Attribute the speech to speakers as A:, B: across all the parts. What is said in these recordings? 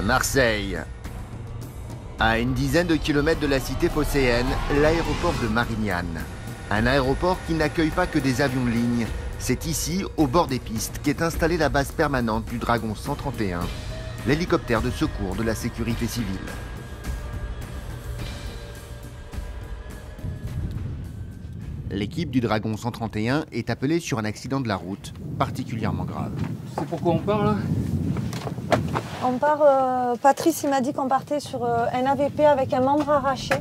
A: Marseille. À une dizaine de kilomètres de la cité phocéenne, l'aéroport de Marignane. Un aéroport qui n'accueille pas que des avions de ligne. C'est ici, au bord des pistes, qu'est installée la base permanente du Dragon 131, l'hélicoptère de secours de la sécurité civile. L'équipe du Dragon 131 est appelée sur un accident de la route particulièrement grave.
B: C'est pourquoi on part là?
C: On part, Patrice il m'a dit qu'on partait sur un AVP avec un membre arraché.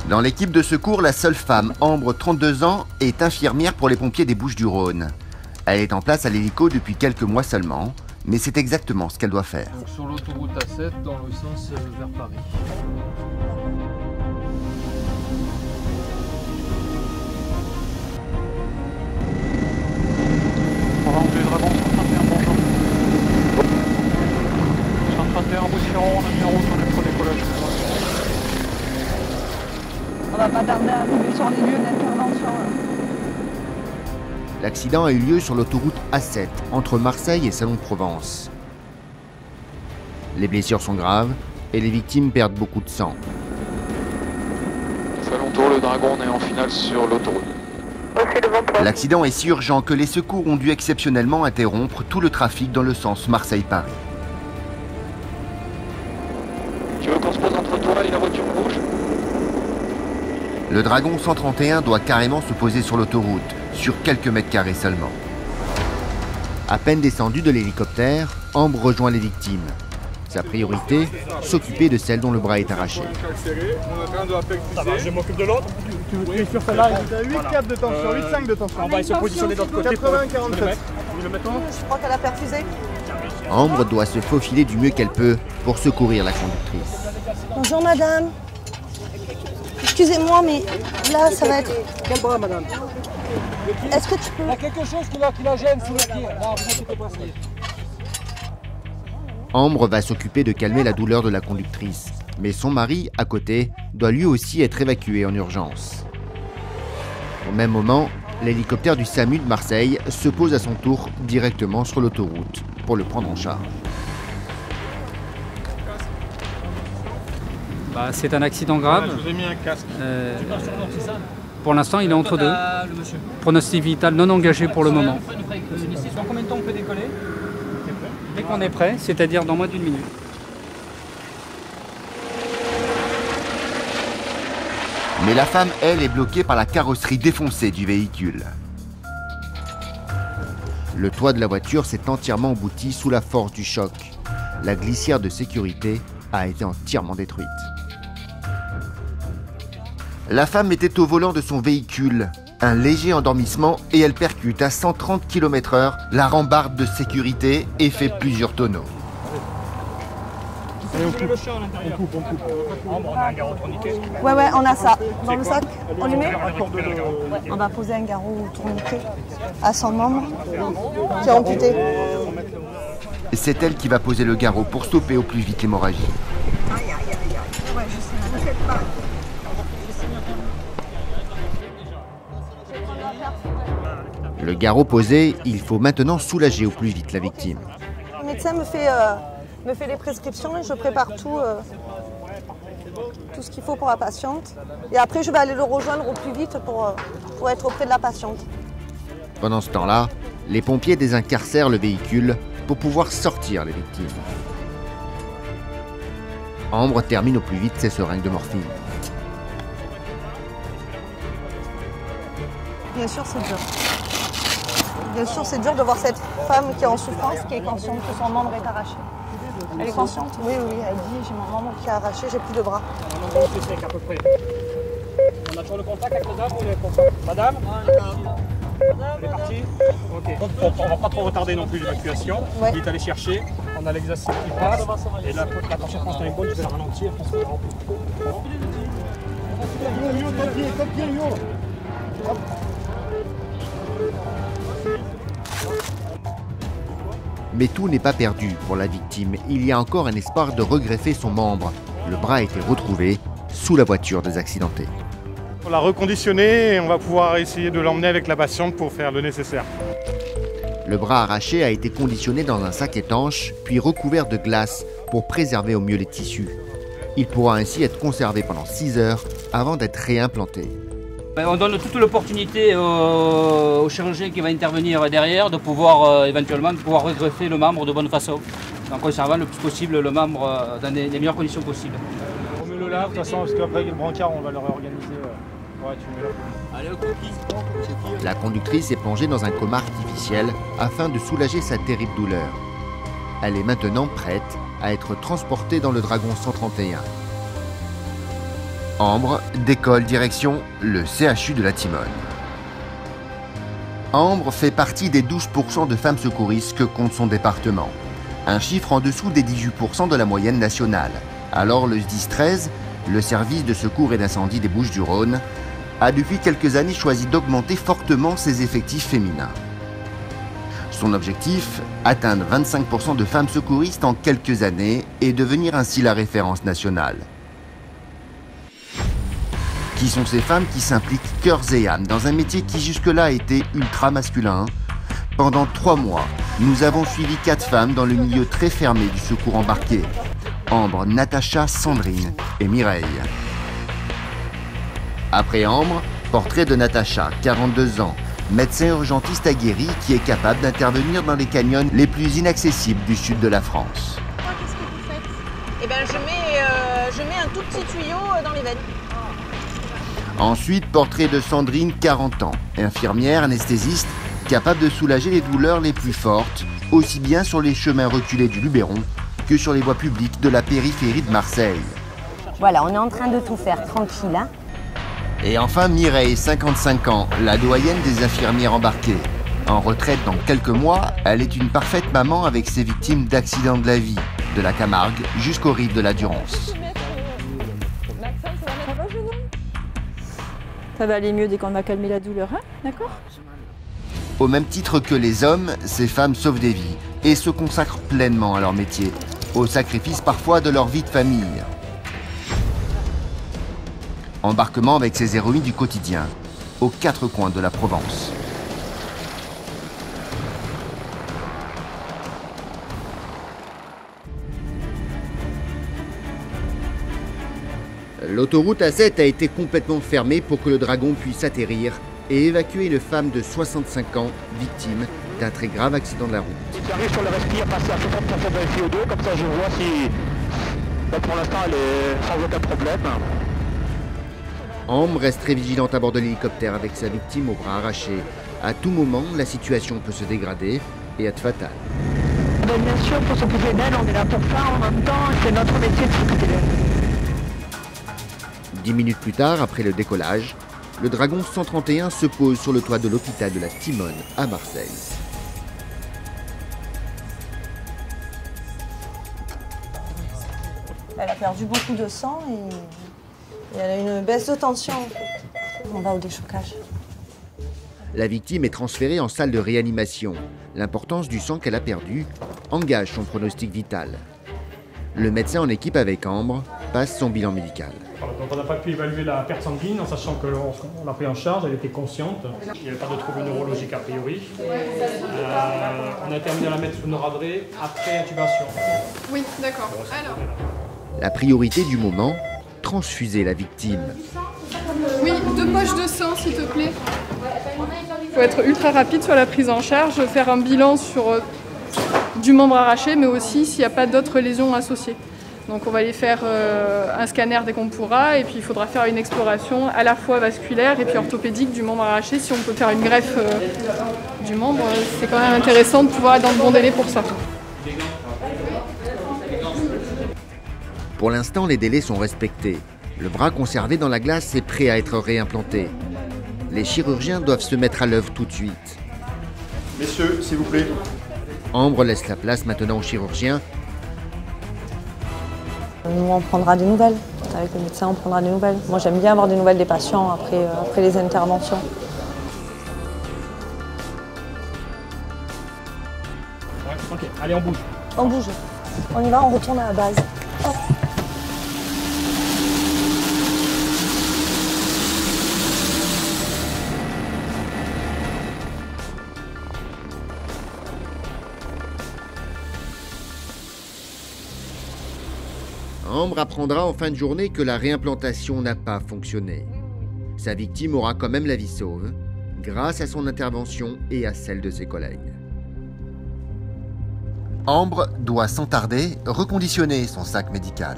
A: Dans l'équipe de secours, la seule femme, Ambre, 32 ans, est infirmière pour les pompiers des Bouches-du-Rhône. Elle est en place à l'hélico depuis quelques mois seulement, mais c'est exactement ce qu'elle doit faire.
B: Donc sur l'autoroute A7 dans le sens vers Paris.
D: On va enlever le Dragon 131, bonjour. 131 Boussiron, on a mis en route, on est pour décollage.
C: On va pas tarder à arriver sur les lieux d'intervention.
A: L'accident a eu lieu sur l'autoroute A7, entre Marseille et Salon-de-Provence. Les blessures sont graves et les victimes perdent beaucoup de sang.
D: Salon Tour, le Dragon, on est en finale sur l'autoroute.
A: L'accident est si urgent que les secours ont dû exceptionnellement interrompre tout le trafic dans le sens Marseille-Paris.
D: Tu veux qu'on se pose entre toi et la voiture rouge?
A: Le Dragon 131 doit carrément se poser sur l'autoroute, sur quelques mètres carrés seulement. À peine descendu de l'hélicoptère, Ambre rejoint les victimes. Sa priorité, s'occuper de celle dont le bras est arraché.
E: Ça va, je m'occupe de l'autre. Tu es sur celle-là, il a 8,4 de tension, 8,5 de tension. On va se positionner de l'autre côté. 80, 47.
C: Je crois qu'elle a perfusé.
A: Ambre doit se faufiler du mieux qu'elle peut pour secourir la conductrice.
C: Bonjour madame. Excusez-moi, mais là, ça va être...
E: Quel bras, madame?
C: Est-ce que tu peux...
E: Il y a quelque chose qui la gêne sous le pied. Là, vous inquiétez pas, ça y est.
A: Ambre va s'occuper de calmer la douleur de la conductrice. Mais son mari, à côté, doit lui aussi être évacué en urgence. Au même moment, l'hélicoptère du SAMU de Marseille se pose à son tour directement sur l'autoroute pour le prendre en charge.
B: C'est un accident grave.
E: Je vous ai mis un casque.
B: Pour l'instant, il est entre deux. Pronostic vital non engagé pour le moment.
E: Sur combien de temps on peut décoller?
B: Dès qu'on est prêt, c'est-à-dire dans moins d'une minute.
A: Mais la femme, elle, est bloquée par la carrosserie défoncée du véhicule. Le toit de la voiture s'est entièrement embouti sous la force du choc. La glissière de sécurité a été entièrement détruite. La femme était au volant de son véhicule. Un léger endormissement et elle percute à 130 km/h la rambarde de sécurité et fait plusieurs tonneaux.
E: On coupe. On a un garrot tourniquet.
C: Ouais, on a ça. Dans le sac, on lui met. On va poser un garrot tourniquet à son membre qui est amputé.
A: C'est elle qui va poser le garrot pour stopper au plus vite l'hémorragie.
C: Ouais, je sais.
A: Le garrot posé, il faut maintenant soulager au plus vite la victime.
C: Le médecin me fait les prescriptions et je prépare tout ce qu'il faut pour la patiente. Et après, je vais aller le rejoindre au plus vite pour être auprès de la patiente.
A: Pendant ce temps-là, les pompiers désincarcèrent le véhicule pour pouvoir sortir les victimes. Ambre termine au plus vite ses seringues de morphine.
C: Bien sûr, c'est dur. Bien sûr, c'est dur de voir cette femme qui est en souffrance, qui est consciente que son membre est arraché. Elle est consciente? Oui, elle dit j'ai mon membre qui est arraché, j'ai plus de bras.
E: On à peu près. On a toujours le contact avec madame ou le contact? Madame? Elle est partie? Ok. Donc, on ne va pas trop retarder non plus l'évacuation.
C: Ouais.
E: Il est allé chercher. On a l'exercice qui passe. Et la tension quand est bonne, je vais la ralentir. Parce que
A: Mais tout n'est pas perdu pour la victime. Il y a encore un espoir de regreffer son membre. Le bras a été retrouvé sous la voiture des accidentés.
F: On l'a reconditionné et on va pouvoir essayer de l'emmener avec la patiente pour faire le nécessaire.
A: Le bras arraché a été conditionné dans un sac étanche, puis recouvert de glace pour préserver au mieux les tissus. Il pourra ainsi être conservé pendant 6 heures avant d'être réimplanté.
B: On donne toute l'opportunité au chirurgien qui va intervenir derrière de pouvoir éventuellement regreffer le membre de bonne façon, en conservant le plus possible le membre dans les meilleures conditions possibles.
E: On met le là, de toute façon, parce qu'après le brancard, on va le réorganiser. Ouais, tu mets là. Allez,
A: La conductrice est plongée dans un coma artificiel afin de soulager sa terrible douleur. Elle est maintenant prête à être transportée dans le Dragon 131. Ambre décolle direction le CHU de la Timone. Ambre fait partie des 12% de femmes secouristes que compte son département. Un chiffre en dessous des 18% de la moyenne nationale. Alors le SDIS 13, le service de secours et d'incendie des Bouches-du-Rhône, a depuis quelques années choisi d'augmenter fortement ses effectifs féminins. Son objectif, atteindre 25% de femmes secouristes en quelques années et devenir ainsi la référence nationale. Qui sont ces femmes qui s'impliquent cœurs et âme dans un métier qui jusque-là a été ultra masculin? Pendant 3 mois, nous avons suivi 4 femmes dans le milieu très fermé du secours embarqué. Ambre, Natacha, Sandrine et Mireille. Après Ambre, portrait de Natacha, 42 ans, médecin urgentiste aguerri qui est capable d'intervenir dans les canyons les plus inaccessibles du sud de la France.
C: Qu'est-ce que vous faites? Eh bien, je mets un tout petit tuyau dans les veines.
A: Ensuite, portrait de Sandrine, 40 ans, infirmière anesthésiste, capable de soulager les douleurs les plus fortes, aussi bien sur les chemins reculés du Luberon que sur les voies publiques de la périphérie de Marseille.
F: Voilà, on est en train de tout faire tranquille. Hein.
A: Et enfin Mireille, 55 ans, la doyenne des infirmières embarquées. En retraite dans quelques mois, elle est une parfaite maman avec ses victimes d'accidents de la vie, de la Camargue jusqu'aux rives de la Durance.
G: Ça va aller mieux dès qu'on va calmer la douleur, hein? D'accord?
A: Au même titre que les hommes, ces femmes sauvent des vies et se consacrent pleinement à leur métier, au sacrifice parfois de leur vie de famille. Embarquement avec ces héroïnes du quotidien, aux 4 coins de la Provence. L'autoroute A7 a été complètement fermée pour que le Dragon puisse atterrir et évacuer une femme de 65 ans, victime d'un très grave accident de la route.
E: Si tu arrives sur le respire, passer à 50% de CO2, comme ça je vois si... Bon, pour l'instant, elle est sans aucun problème.
A: Ambre reste très vigilante à bord de l'hélicoptère avec sa victime au bras arraché. À tout moment, la situation peut se dégrader et être fatale.
H: Bien sûr, pour s'occuper d'elle, on est là pour ça en même temps, c'est notre métier de s'occuper d'elle.
A: 10 minutes plus tard, après le décollage, le Dragon 131 se pose sur le toit de l'hôpital de la Timone à Marseille.
C: Elle a perdu beaucoup de sang et elle a une baisse de tension. On va au déchocage.
A: La victime est transférée en salle de réanimation. L'importance du sang qu'elle a perdu engage son pronostic vital. Le médecin en équipe avec Ambre passe son bilan médical.
E: Donc on n'a pas pu évaluer la perte sanguine en sachant que lorsqu'on l'a pris en charge, elle était consciente. Il n'y avait pas de trouble neurologique a priori. On a terminé à la mettre sous noradré après intubation.
I: Oui, d'accord. Alors.
A: La priorité du moment, transfuser la victime.
I: Oui, 2 poches de sang s'il te plaît. Il faut être ultra rapide sur la prise en charge, faire un bilan sur du membre arraché, mais aussi s'il n'y a pas d'autres lésions associées. Donc on va aller faire un scanner dès qu'on pourra, et puis il faudra faire une exploration à la fois vasculaire et puis orthopédique du membre arraché. Si on peut faire une greffe du membre, c'est quand même intéressant de pouvoir être dans de bons délais pour ça.
A: Pour l'instant, les délais sont respectés. Le bras conservé dans la glace est prêt à être réimplanté. Les chirurgiens doivent se mettre à l'œuvre tout de suite.
E: Messieurs, s'il vous plaît.
A: Ambre laisse la place maintenant aux chirurgiens.
C: Nous, on prendra des nouvelles. Avec le médecin, on prendra des nouvelles. Moi, j'aime bien avoir des nouvelles des patients après les interventions.
E: Ouais, ok, allez, on bouge.
C: On bouge. On y va, on retourne à la base. Hop.
A: Ambre apprendra en fin de journée que la réimplantation n'a pas fonctionné. Sa victime aura quand même la vie sauve, grâce à son intervention et à celle de ses collègues. Ambre doit sans tarder reconditionner son sac médical.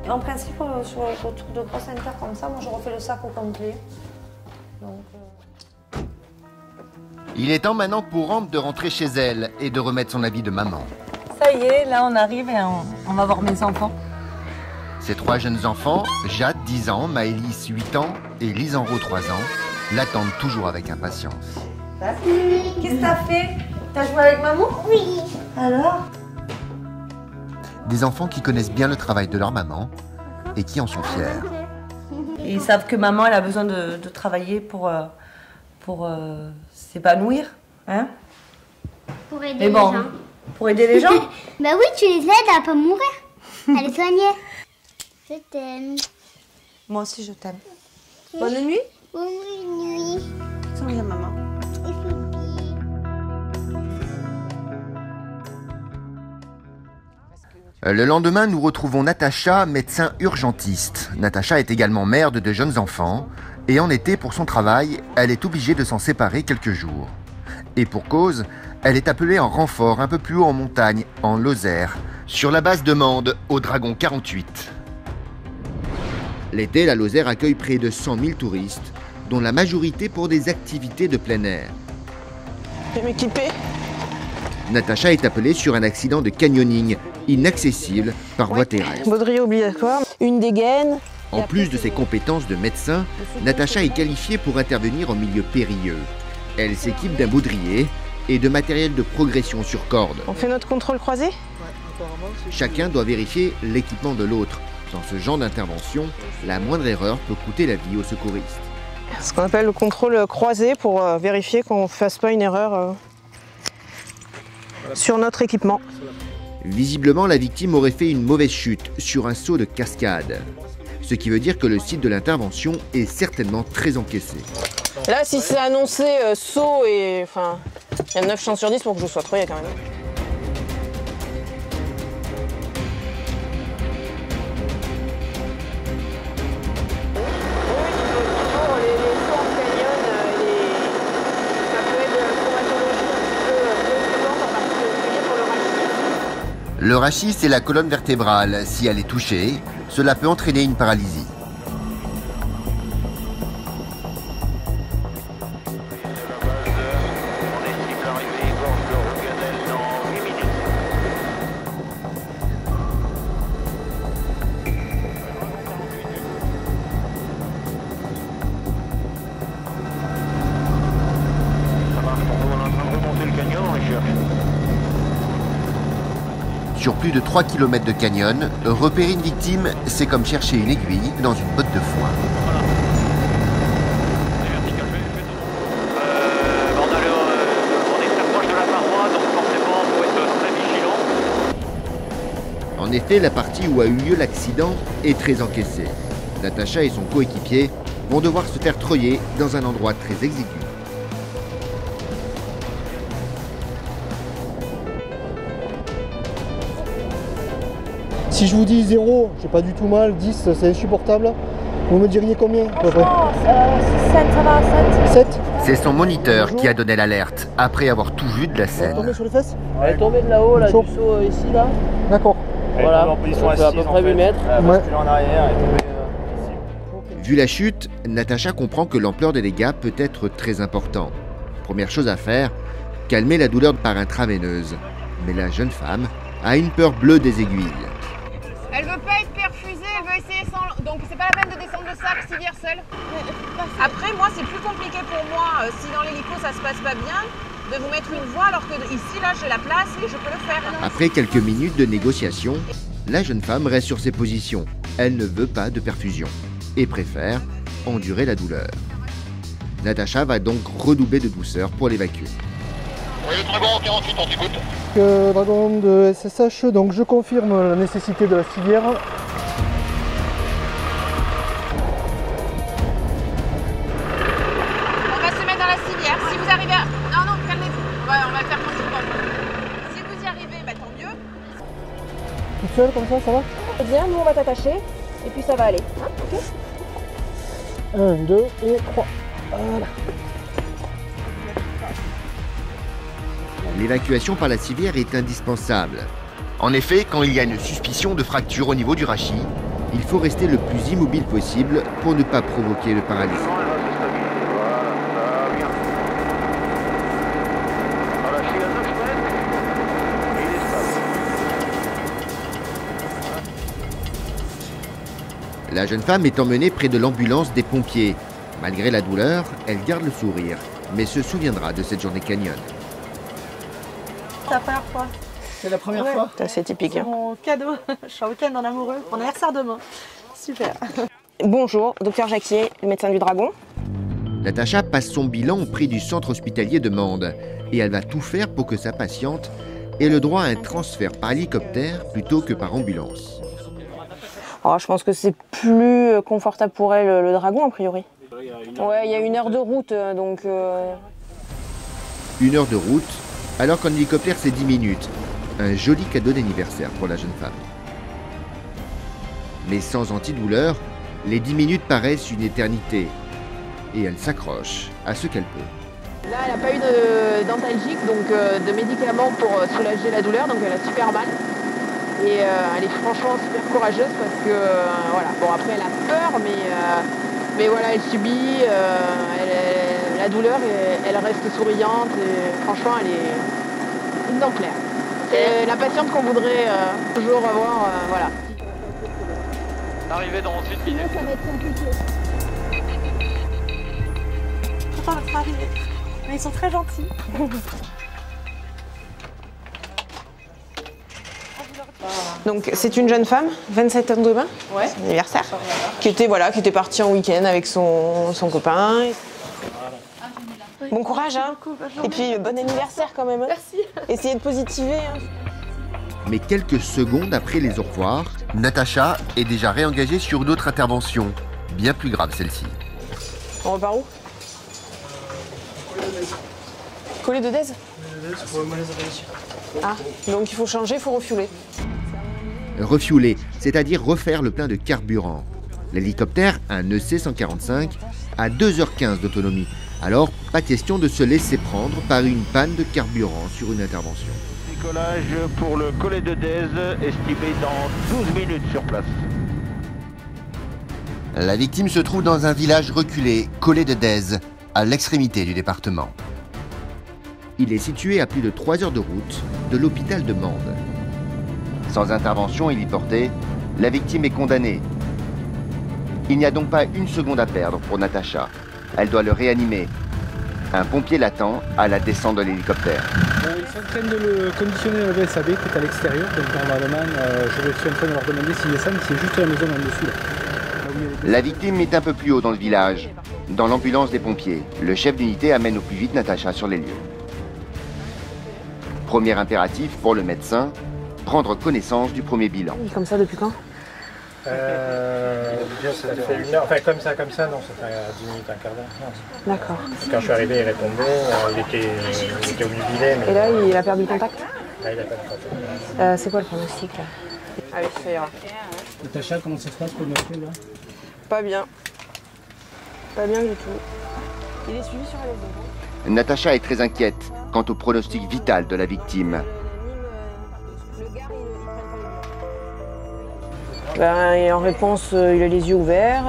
C: En principe, sur le truc de grosse inter comme ça, moi je refais le sac au complet. Donc,
A: Il est temps maintenant pour Ambre de rentrer chez elle et de remettre son habit de maman.
C: ça y est, là on arrive et on va voir mes enfants.
A: Ses 3 jeunes enfants, Jade 10 ans, Maëlys 8 ans et Lisanro 3 ans, l'attendent toujours avec impatience.
C: Qu'est-ce que t'as fait? T'as joué avec maman? Oui. Alors?
A: Des enfants qui connaissent bien le travail de leur maman et qui en sont fiers.
C: Ils savent que maman elle a besoin de travailler pour s'épanouir. Hein?
J: Pour aider
C: Mais bon,
J: les gens.
C: Pour aider les gens?
J: Bah oui, tu les aides à pas mourir, à les soigner. Je t'aime.
C: Moi aussi je t'aime. Bonne nuit?
J: Bonne nuit.
C: Souris à maman.
A: Le lendemain, nous retrouvons Natacha, médecin urgentiste. Natacha est également mère de 2 jeunes enfants et en été, pour son travail, elle est obligée de s'en séparer quelques jours. Et pour cause, elle est appelée en renfort un peu plus haut en montagne, en Lozère, sur la base de Mende, au Dragon 48. L'été, la Lozère accueille près de 100 000 touristes, dont la majorité pour des activités de plein air.
H: Je vais m'équiper.
A: Natacha est appelée sur un accident de canyoning, inaccessible par voie terrestre.
H: Baudrier obligatoire, une dégaine.
A: En plus de ses compétences de médecin, Natacha est qualifiée pour intervenir en milieu périlleux. Elle s'équipe d'un baudrier et de matériel de progression sur corde.
H: On fait notre contrôle croisé?
A: Chacun doit vérifier l'équipement de l'autre. Dans ce genre d'intervention, la moindre erreur peut coûter la vie aux secouristes.
H: Ce qu'on appelle le contrôle croisé pour vérifier qu'on ne fasse pas une erreur sur notre équipement.
A: Visiblement, la victime aurait fait une mauvaise chute sur un saut de cascade. Ce qui veut dire que le site de l'intervention est certainement très encaissé.
H: Là, si c'est annoncé saut, et enfin, il y a 9 chances sur 10 pour que je sois croyée quand même.
A: Le rachis, c'est la colonne vertébrale. Si elle est touchée, cela peut entraîner une paralysie. Sur plus de 3 km de canyon, repérer une victime, c'est comme chercher une aiguille dans une botte de foin.
D: On est très proche de la paroi, donc forcément, il faut être très vigilant.
A: En effet, la partie où a eu lieu l'accident est très encaissée. Natacha et son coéquipier vont devoir se faire treuiller dans un endroit très exigu.
K: Si je vous dis 0, j'ai pas du tout mal, 10 c'est insupportable, vous me diriez combien à peu près?
C: 7, ça va, 7.
K: 7?
A: C'est son moniteur qui a donné l'alerte, après avoir tout vu de la
K: Elle est
A: scène.
K: tombée sur les fesses?
L: Elle est tombée de là-haut, là, du saut ici, là.
K: D'accord.
L: Voilà, en position assise, à peu près 8 mètres.
K: Ouais.
L: En arrière, elle est tombée
A: Vu la chute, Natacha comprend que l'ampleur des dégâts peut être très important. Première chose à faire, calmer la douleur par intraveineuse. Mais la jeune femme a une peur bleue des aiguilles.
M: Elle veut pas être perfusée, elle veut essayer sans... Donc c'est pas la peine de descendre le sac civière seule. Après, moi, c'est plus compliqué pour moi, si dans l'hélico ça se passe pas bien, de vous mettre une voie alors que ici, là, j'ai la place et je peux le faire.
A: Après quelques minutes de négociation, la jeune femme reste sur ses positions. Elle ne veut pas de perfusion et préfère endurer la douleur. Natacha va donc redoubler de douceur pour l'évacuer.
D: Oui, le Dragon 48, on t'écoute.
K: Dragon de SSH, donc je confirme la nécessité de la civière.
M: On va se mettre dans la civière. Si vous arrivez à... Non, non, calmez-vous. On va faire tranquillement. Si vous y arrivez, bah, tant mieux.
K: Toute seule comme ça va?
H: Viens, nous on va t'attacher et puis ça va aller. Hein, ok.
K: 1, 2 et 3. Voilà.
A: L'évacuation par la civière est indispensable. En effet, quand il y a une suspicion de fracture au niveau du rachis, il faut rester le plus immobile possible pour ne pas provoquer le paralysie. La jeune femme est emmenée près de l'ambulance des pompiers. Malgré la douleur, elle garde le sourire, mais se souviendra de cette journée canyon.
C: C'est la première fois.
K: C'est la première fois.
H: C'est assez typique.
C: C'est mon cadeau. Je suis en week-end en amoureux. On anniversaire demain. Super.
H: Bonjour, docteur Jacquier, le médecin du Dragon.
A: Natacha passe son bilan auprès du centre hospitalier de Mende et elle va tout faire pour que sa patiente ait le droit à un transfert par hélicoptère plutôt que par ambulance.
H: Oh, je pense que c'est plus confortable pour elle le Dragon a priori. Ouais, il y a 1 heure de route donc...
A: 1 heure de route, alors qu'en hélicoptère c'est 10 minutes. Un joli cadeau d'anniversaire pour la jeune femme. Mais sans antidouleur, les 10 minutes paraissent une éternité. Et elle s'accroche à ce qu'elle peut.
H: Là, elle n'a pas eu d'antalgique, donc de médicaments pour soulager la douleur, donc elle a super mal. Et elle est franchement super courageuse parce que, voilà, bon après elle a peur, mais voilà, elle subit la douleur et elle reste souriante et franchement elle est exemplaire. C'est la patiente qu'on voudrait toujours avoir, voilà.
D: Arrivé dans 1 minute.
C: Ça va être compliqué. Content d'être arrivé. Mais ils sont très gentils.
H: Donc c'est une jeune femme, 27 ans de bain,
C: Ouais.
H: son anniversaire, qui était partie en week-end avec son copain. Bon courage, hein. Et puis bon anniversaire quand même. Hein.
C: Merci.
H: Essayez de positiver. Hein.
A: Mais quelques secondes après les au revoir, Natacha est déjà réengagée sur une autre intervention, bien plus grave celle-ci.
H: On repart où? Collet de Dez. Ah, donc il faut changer, il faut refueler.
A: Refueler, c'est-à-dire refaire le plein de carburant. L'hélicoptère, un EC-145, a 2h15 d'autonomie. Alors, pas question de se laisser prendre par une panne de carburant sur une intervention.
N: Décollage pour le collet de Dez, estimé dans 12 minutes sur place.
A: La victime se trouve dans un village reculé, Collet de Dez, à l'extrémité du département. Il est situé à plus de 3 heures de route de l'hôpital de Mende. Sans intervention héliportée, la victime est condamnée. Il n'y a donc pas une seconde à perdre pour Natacha. Elle doit le réanimer. Un pompier l'attend à la descente de l'hélicoptère.
O: Ils sont en train de le conditionner au VSAB qui est à l'extérieur. Donc normalement, je suis en train de leur demander s'il est ça, mais c'est juste la maison en dessous. Là.
A: La victime est un peu plus haut dans le village, dans l'ambulance des pompiers. Le chef d'unité amène au plus vite Natacha sur les lieux. Premier impératif pour le médecin, prendre connaissance du premier bilan.
H: Comme ça depuis quand?
O: Ça fait 1 heure, enfin comme ça, non, ça fait 10 minutes, un quart d'heure.
H: D'accord.
O: Quand je suis arrivé, il répondait, il était obnubilé. Mais...
H: Et là, il a perdu le contact?
O: Là, il a perdu le contact.
H: C'est quoi le pronostic là? Allez, ça ira.
O: Natacha, comment ça se passe pour le monsieur là?
H: Pas bien. Pas bien du tout. Il est suivi sur la maison.
A: Natacha est très inquiète quant au pronostic vital de la victime.
H: Et en réponse, il a les yeux ouverts,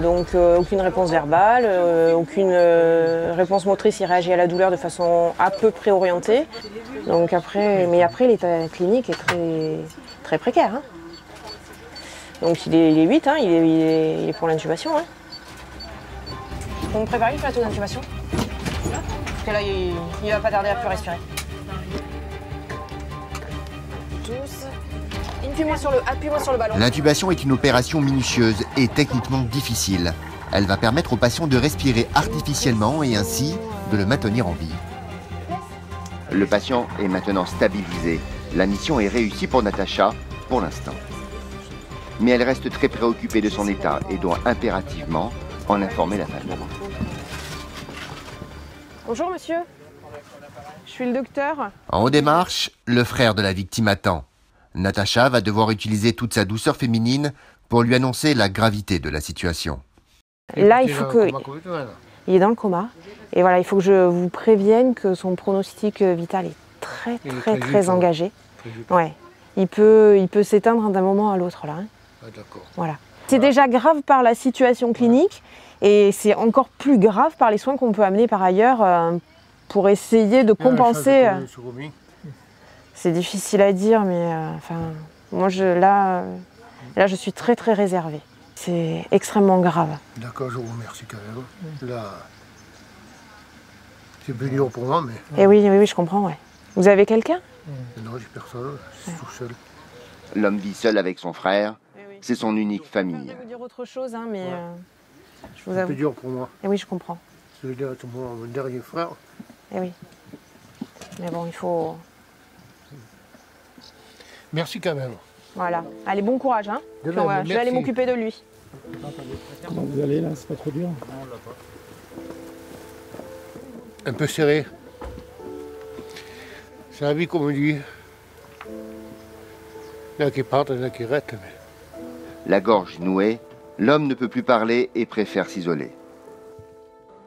H: donc aucune réponse verbale, aucune réponse motrice, il réagit à la douleur de façon à peu près orientée. Donc après, mais après l'état clinique est très précaire. Hein. Donc il est 8, hein, il est pour l'intubation. Hein. On me prépare une plateau d'intubation. Parce que là, il va pas tarder à plus respirer. Tous. Appuie-moi sur le ballon.
A: L'intubation est une opération minutieuse et techniquement difficile. Elle va permettre au patient de respirer artificiellement et ainsi de le maintenir en vie. Le patient est maintenant stabilisé. La mission est réussie pour Natacha, pour l'instant. Mais elle reste très préoccupée de son état et doit impérativement en informer la famille.
H: Bonjour monsieur, je suis le docteur.
A: En haut des marches, le frère de la victime attend. Natacha va devoir utiliser toute sa douceur féminine pour lui annoncer la gravité de la situation.
H: Là, il faut que... Il est dans le coma. Et voilà, il faut que je vous prévienne que son pronostic vital est très engagé. Ouais. Il peut s'éteindre d'un moment à l'autre là. Hein.
K: Ah, d'accord.
H: Voilà. C'est déjà grave par la situation clinique et c'est encore plus grave par les soins qu'on peut amener par ailleurs pour essayer de compenser. C'est difficile à dire, mais enfin, moi là, je suis très réservée. C'est extrêmement grave.
K: D'accord, je vous remercie quand même. Là, c'est plus dur pour moi, mais...
H: Et oui, je comprends, ouais. Vous avez quelqu'un?
K: Non, j'ai personne, je suis tout seul.
A: L'homme vit seul avec son frère, c'est son unique famille.
H: Je vais vous dire autre chose, hein, mais je vous
K: C'est
H: avoue.
K: plus dur pour moi.
H: Et oui, je comprends.
K: Je veux dire, c'est mon dernier frère.
H: Et oui. Mais bon, il faut...
K: Merci quand même.
H: Voilà. Allez, bon courage, hein.
K: De
H: Puis
K: même,
H: je vais aller
K: merci.
H: m'occuper de lui.
O: Comment vous allez là? C'est pas trop dur?
K: Un peu serré. C'est la vie comme on dit. Il y en a qui partent, il y en a qui restent. Mais...
A: La gorge nouée, l'homme ne peut plus parler et préfère s'isoler.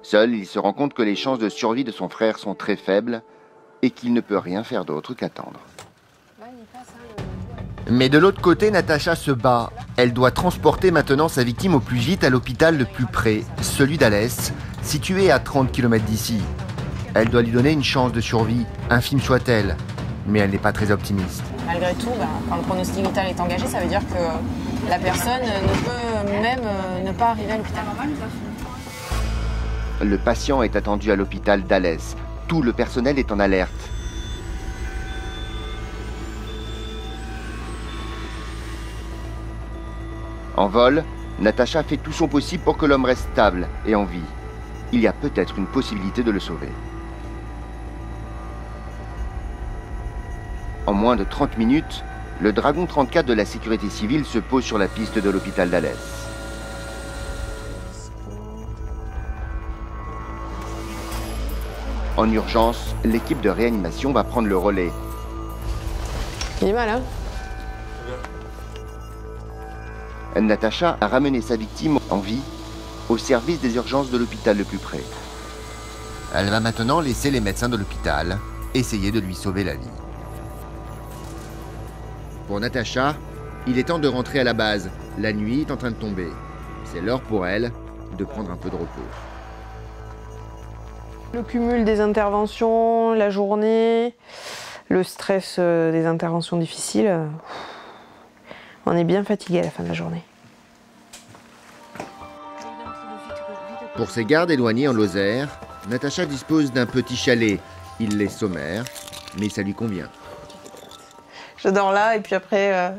A: Seul, il se rend compte que les chances de survie de son frère sont très faibles et qu'il ne peut rien faire d'autre qu'attendre. Mais de l'autre côté, Natacha se bat. Elle doit transporter maintenant sa victime au plus vite à l'hôpital le plus près, celui d'Alès, situé à 30 km d'ici. Elle doit lui donner une chance de survie, infime soit-elle, mais elle n'est pas très optimiste.
H: Malgré tout, quand le pronostic vital est engagé, ça veut dire que la personne ne peut même ne pas arriver à l'hôpital.
A: Le patient est attendu à l'hôpital d'Alès. Tout le personnel est en alerte. En vol, Natacha fait tout son possible pour que l'homme reste stable et en vie. Il y a peut-être une possibilité de le sauver. En moins de 30 minutes, le Dragon 34 de la sécurité civile se pose sur la piste de l'hôpital d'Alès. En urgence, l'équipe de réanimation va prendre le relais.
H: Il est mal, hein?
A: Natacha a ramené sa victime en vie au service des urgences de l'hôpital le plus près. Elle va maintenant laisser les médecins de l'hôpital essayer de lui sauver la vie. Pour Natacha, il est temps de rentrer à la base. La nuit est en train de tomber. C'est l'heure pour elle de prendre un peu de repos.
H: Le cumul des interventions, la journée, le stress des interventions difficiles, on est bien fatigué à la fin de la journée.
A: Pour ses gardes éloignés en Lozère, Natacha dispose d'un petit chalet. Il est sommaire, mais ça lui convient.
H: Je dors là et puis après,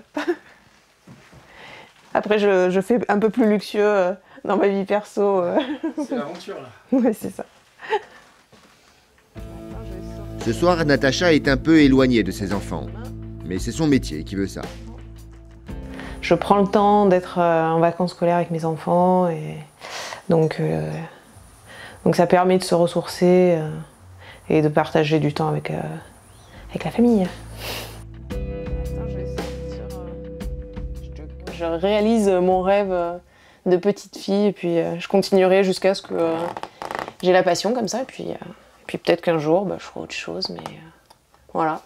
H: après je fais un peu plus luxueux dans ma vie perso.
O: C'est l'aventure là.
H: Oui, c'est ça.
A: Ce soir, Natacha est un peu éloignée de ses enfants. Mais c'est son métier qui veut ça.
H: Je prends le temps d'être en vacances scolaires avec mes enfants et donc ça permet de se ressourcer et de partager du temps avec la famille. Je réalise mon rêve de petite fille et puis je continuerai jusqu'à ce que j'ai la passion comme ça et puis peut-être qu'un jour je ferai autre chose, mais voilà.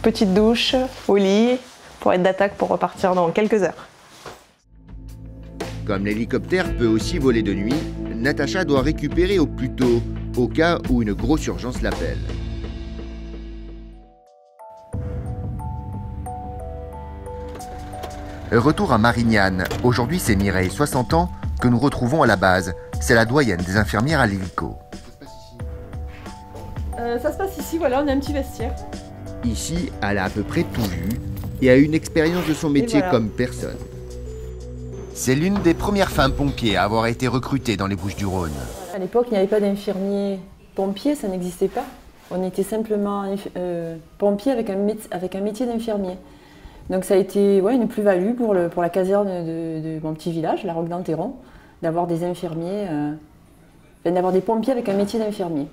H: Petite douche au lit pour être d'attaque pour repartir dans quelques heures.
A: Comme l'hélicoptère peut aussi voler de nuit, Natacha doit récupérer au plus tôt, au cas où une grosse urgence l'appelle. Retour à Marignane. Aujourd'hui, c'est Mireille, 60 ans, que nous retrouvons à la base. C'est la doyenne des infirmières à l'hélico.
G: Ça se passe ici, voilà, on a un petit vestiaire.
A: Ici, elle a à peu près tout vu et a une expérience de son métier
G: voilà.
A: comme personne. C'est l'une des premières femmes pompiers à avoir été recrutée dans les Bouches-du-Rhône.
G: À l'époque, il n'y avait pas d'infirmier pompier, ça n'existait pas. On était simplement pompier avec un métier d'infirmier. Donc ça a été une plus-value pour la caserne de mon petit village, la Roque d'Enterron. d'avoir des infirmiers, d'avoir des pompiers avec un métier d'infirmier.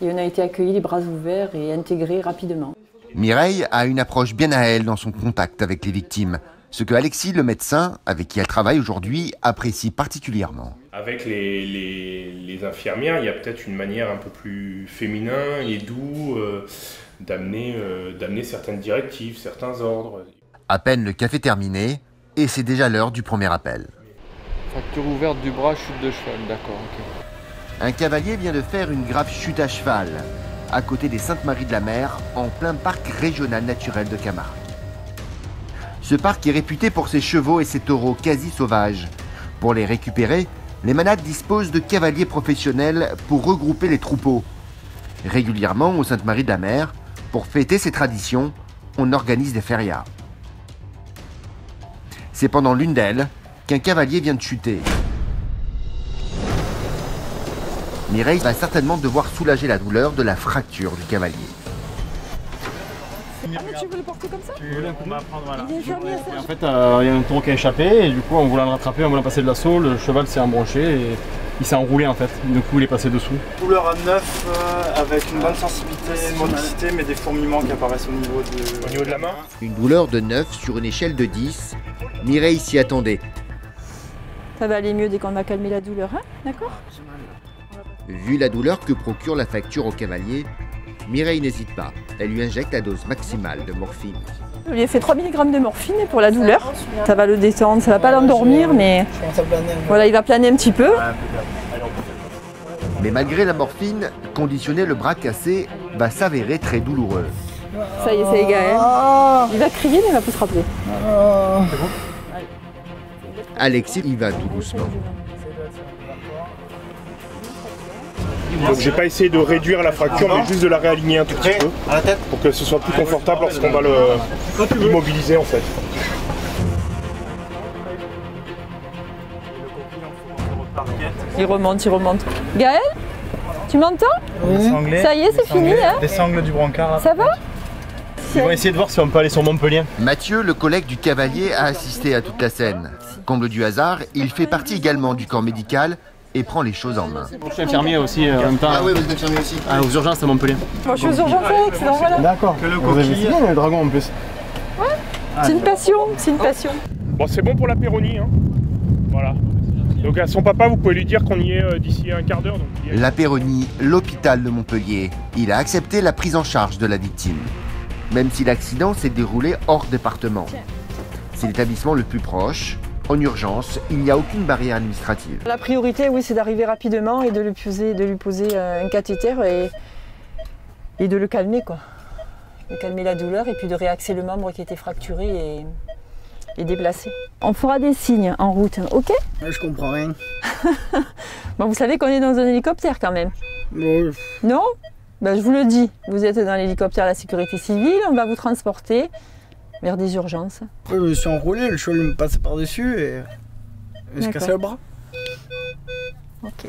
G: Et on a été accueillis les bras ouverts et intégrés rapidement.
A: Mireille a une approche bien à elle dans son contact avec les victimes, ce que Alexis, le médecin avec qui elle travaille aujourd'hui, apprécie particulièrement.
P: Avec les infirmières, il y a peut-être une manière un peu plus féminin et doux d'amener certaines directives, certains ordres.
A: À peine le café terminé, et c'est déjà l'heure du premier appel.
L: Fracture ouverte du bras, chute de cheval, d'accord, ok.
A: Un cavalier vient de faire une grave chute à cheval, à côté des Saintes-Maries-de-la-Mer, en plein parc régional naturel de Camargue. Ce parc est réputé pour ses chevaux et ses taureaux quasi sauvages. Pour les récupérer, les manades disposent de cavaliers professionnels pour regrouper les troupeaux. Régulièrement, aux Saintes-Maries-de-la-Mer, pour fêter ces traditions, on organise des férias. C'est pendant l'une d'elles qu'un cavalier vient de chuter. Mireille va certainement devoir soulager la douleur de la fracture du cavalier.
C: Ah mais tu veux le porter comme ça?
O: On va prendre, voilà.
C: Il est fermé à ça.
O: En fait, il y a un taureau qui a échappé et du coup, en voulant le rattraper, en voulant passer de l'assaut, le cheval s'est embranché et il s'est enroulé en fait. Du coup, il est passé dessous.
Q: Douleur à 9 avec une bonne sensibilité, une mobilité, mais des fourmillements qui apparaissent au niveau de la main.
A: Une douleur de 9 sur une échelle de 10. Mireille s'y attendait.
G: Ça va aller mieux dès qu'on va calmer la douleur, hein? D'accord?
A: Vu la douleur que procure la fracture au cavalier, Mireille n'hésite pas. Elle lui injecte la dose maximale de morphine.
G: Je lui ai fait 3 mg de morphine pour la douleur. Ça va le détendre, ça va pas l'endormir, mais voilà, il va planer un petit peu.
A: Mais malgré la morphine, conditionner le bras cassé va s'avérer très douloureux.
G: Ça y est, c'est Gaël. Il va crier, mais il va plus se rappeler.
A: Alexis y va tout doucement.
P: Donc j'ai pas essayé de réduire la fracture, mais juste de la réaligner un tout petit peu pour que ce soit plus confortable lorsqu'on va l'immobiliser en fait.
G: Il remonte, il remonte. Gaël, tu m'entends?
Q: Oui.
G: Ça y est, c'est fini, hein?
Q: Des sangles du brancard.
G: Ça va?
O: On va essayer de voir si on peut aller sur Montpellier.
A: Mathieu, le collègue du cavalier, a assisté à toute la scène. Comble du hasard, il fait partie également du corps médical et prend les choses en main.
O: Je suis infirmier aussi en même temps.
A: Ah oui, vous êtes infirmier aussi.
O: Aux urgences à Montpellier.
G: Moi, je suis aux urgences avec, c'est normal.
Q: D'accord. Vous avez bien le dragon en plus.
G: Ouais, c'est une passion, c'est une passion.
P: Bon, c'est bon pour l'apéronie, hein. Voilà. Donc à son papa, vous pouvez lui dire qu'on y est d'ici un quart d'heure.
A: L'apéronie, l'hôpital de Montpellier. Il a accepté la prise en charge de la victime. Même si l'accident s'est déroulé hors département. C'est l'établissement le plus proche. En urgence, il n'y a aucune barrière administrative.
G: La priorité, oui, c'est d'arriver rapidement et de lui poser un cathéter et de le calmer, quoi. De calmer la douleur et puis de réaxer le membre qui était fracturé et déplacé. On fera des signes en route, ok?
Q: Je comprends rien.
G: Bon, vous savez qu'on est dans un hélicoptère quand même. Non? Ben, je vous le dis, vous êtes dans l'hélicoptère de la sécurité civile, on va vous transporter vers des urgences.
Q: Après, je me suis enroulé, le cheval me passait par-dessus et il se cassait le bras.
G: Ok.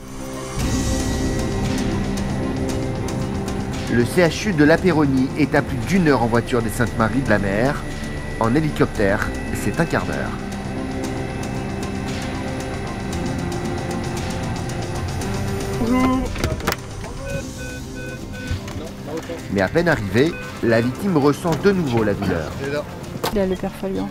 A: Le CHU de l'Apéronie est à plus d'1 heure en voiture des Saintes-Maries-de-la-Mer. En hélicoptère, c'est un quart d'heure.
Q: Bonjour.
A: Mais à peine arrivé, la victime ressent de nouveau la douleur.
G: Il a le perfaluant.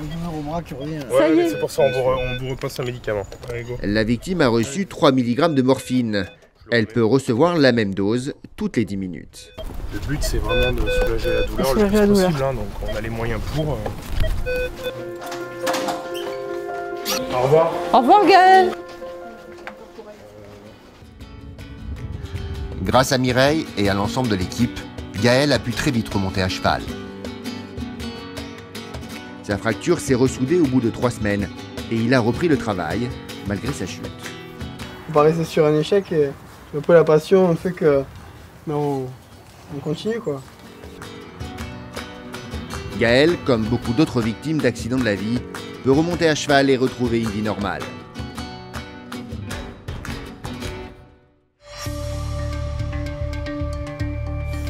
P: Ça y est. C'est pour ça on vous repasse un médicament. Allez, go.
A: La victime a reçu 3 mg de morphine. Elle peut recevoir la même dose toutes les 10 minutes.
P: Le but c'est vraiment de soulager la douleur le plus possible, hein, donc on a les moyens pour. Au revoir.
G: Au revoir Gaël.
A: Grâce à Mireille et à l'ensemble de l'équipe, Gaël a pu très vite remonter à cheval. Sa fracture s'est ressoudée au bout de 3 semaines et il a repris le travail malgré sa chute.
Q: On va rester sur un échec et un peu la passion fait que on continue quoi.
A: Gaël, comme beaucoup d'autres victimes d'accidents de la vie, peut remonter à cheval et retrouver une vie normale.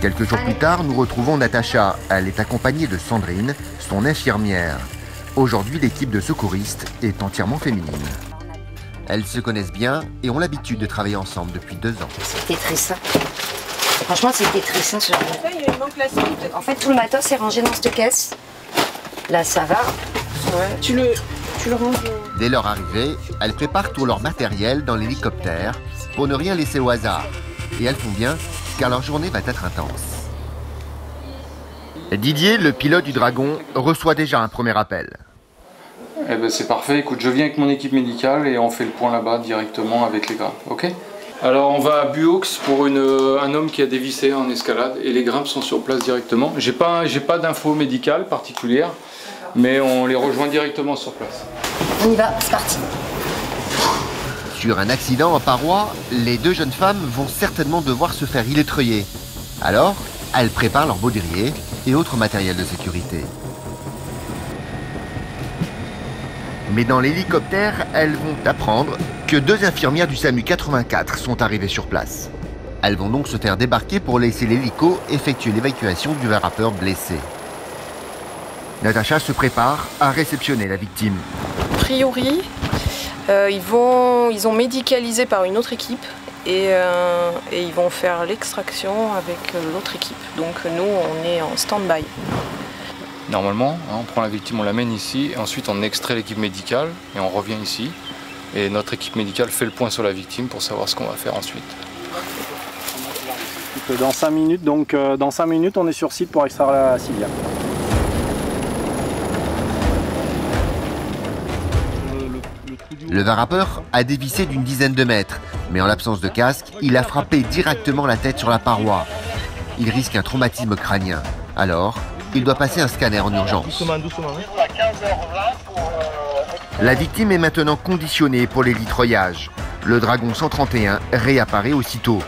A: Quelques jours plus tard, nous retrouvons Natacha. Elle est accompagnée de Sandrine, son infirmière. Aujourd'hui, l'équipe de secouristes est entièrement féminine. Elles se connaissent bien et ont l'habitude de travailler ensemble depuis 2 ans.
F: C'était triste. Franchement, c'était triste. En fait, tout le matos est rangé dans cette caisse. Là, ça va.
H: Ouais. Tu le ranges.
A: Dès leur arrivée, elles préparent tout leur matériel dans l'hélicoptère pour ne rien laisser au hasard. Et elles font bien, car leur journée va être intense. Didier, le pilote du Dragon, reçoit déjà un premier appel.
L: Eh ben c'est parfait, écoute, je viens avec mon équipe médicale et on fait le point là-bas directement avec les grimpes, ok? Alors on va à Buaux pour un homme qui a dévissé en escalade et les grimpes sont sur place directement. J'ai pas d'infos médicales particulières, mais on les rejoint directement sur place.
F: On y va, c'est parti.
A: Sur un accident en paroi, les 2 jeunes femmes vont certainement devoir se faire électroyer. Alors, elles préparent leur baudrier et autres matériel de sécurité. Mais dans l'hélicoptère, elles vont apprendre que 2 infirmières du SAMU 84 sont arrivées sur place. Elles vont donc se faire débarquer pour laisser l'hélico effectuer l'évacuation du rappeur blessé. Natacha se prépare à réceptionner la victime.
H: A priori, ils ont médicalisé par une autre équipe et ils vont faire l'extraction avec l'autre équipe. Donc nous, on est en stand-by.
L: Normalement, on prend la victime, on l'amène ici, et ensuite on extrait l'équipe médicale et on revient ici. Et notre équipe médicale fait le point sur la victime pour savoir ce qu'on va faire ensuite.
O: Dans 5 minutes, dans 5 minutes, on est sur site pour extraire la civière.
A: Le varapeur a dévissé d'une dizaine de mètres, mais en l'absence de casque, il a frappé directement la tête sur la paroi. Il risque un traumatisme crânien. Alors, il doit passer un scanner en urgence. La victime est maintenant conditionnée pour l'élitroyage. Le Dragon 131 réapparaît aussitôt.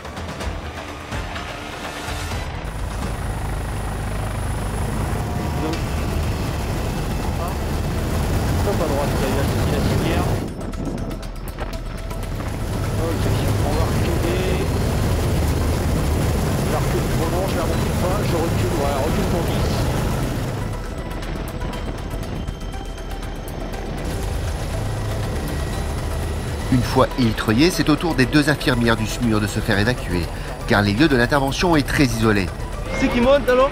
A: Une fois élitroyé, c'est au tour des 2 infirmières du SMUR de se faire évacuer, car les lieux de l'intervention est très isolés.
Q: C'est qui monte alors?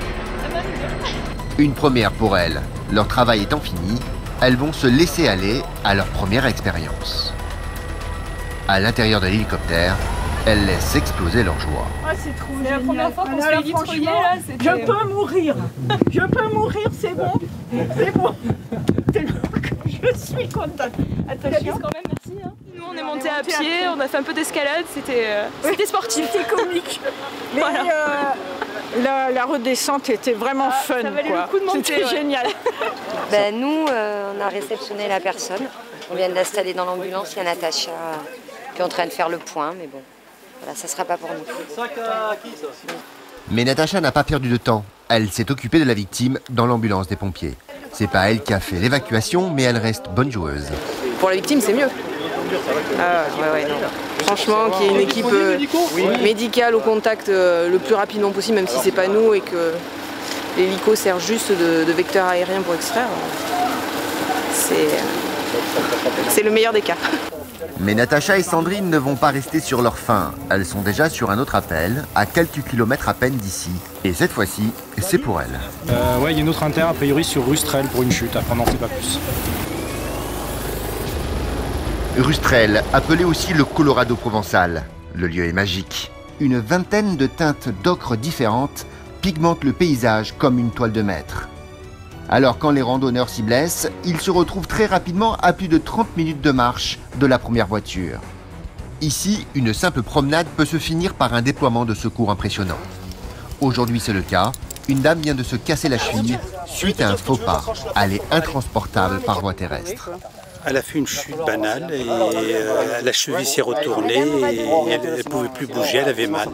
A: Une première pour elles. Leur travail étant fini, elles vont se laisser aller à leur première expérience. À l'intérieur de l'hélicoptère, elles laissent exploser leur joie.
R: Ah, c'est trop génial. La première fois qu'on se fait élitroyer, là, c'était... Je peux mourir. Je peux mourir, c'est bon. C'est bon. Je suis contente. Attention. Quand même, merci. Hein.
I: Nous, on est monté à pied, on a fait un peu d'escalade, c'était sportif.
R: C'était comique. Mais voilà. la redescente était vraiment fun.
I: Ça valait le coup de monter.
R: C'était génial.
F: Ben, nous, on a réceptionné la personne. On vient de l'installer dans l'ambulance. Il y a Natacha qui est en train de faire le point, mais bon, voilà, ça ne sera pas pour nous.
A: Mais Natacha n'a pas perdu de temps. Elle s'est occupée de la victime dans l'ambulance des pompiers. C'est pas elle qui a fait l'évacuation, mais elle reste bonne joueuse.
H: Pour la victime, c'est mieux. Ah ouais, non. Franchement, qu'il y ait une équipe médicale au contact le plus rapidement possible, même si c'est pas nous et que l'hélico sert juste de vecteur aérien pour extraire, c'est le meilleur des cas.
A: Mais Natacha et Sandrine ne vont pas rester sur leur faim. Elles sont déjà sur un autre appel, à quelques kilomètres à peine d'ici. Et cette fois-ci, c'est pour elles.
O: Ouais, il y a une autre inter, a priori sur Rustrel pour une chute. Après, on n'en sait pas plus.
A: Rustrel, appelé aussi le Colorado provençal. Le lieu est magique. Une vingtaine de teintes d'ocre différentes pigmentent le paysage comme une toile de maître. Alors quand les randonneurs s'y blessent, ils se retrouvent très rapidement à plus de 30 minutes de marche de la première voiture. Ici, une simple promenade peut se finir par un déploiement de secours impressionnant. Aujourd'hui c'est le cas, une dame vient de se casser la cheville suite à un faux pas. Elle est intransportable par voie terrestre.
S: Elle a fait une chute banale et la cheville s'est retournée et elle ne pouvait plus bouger, elle avait mal.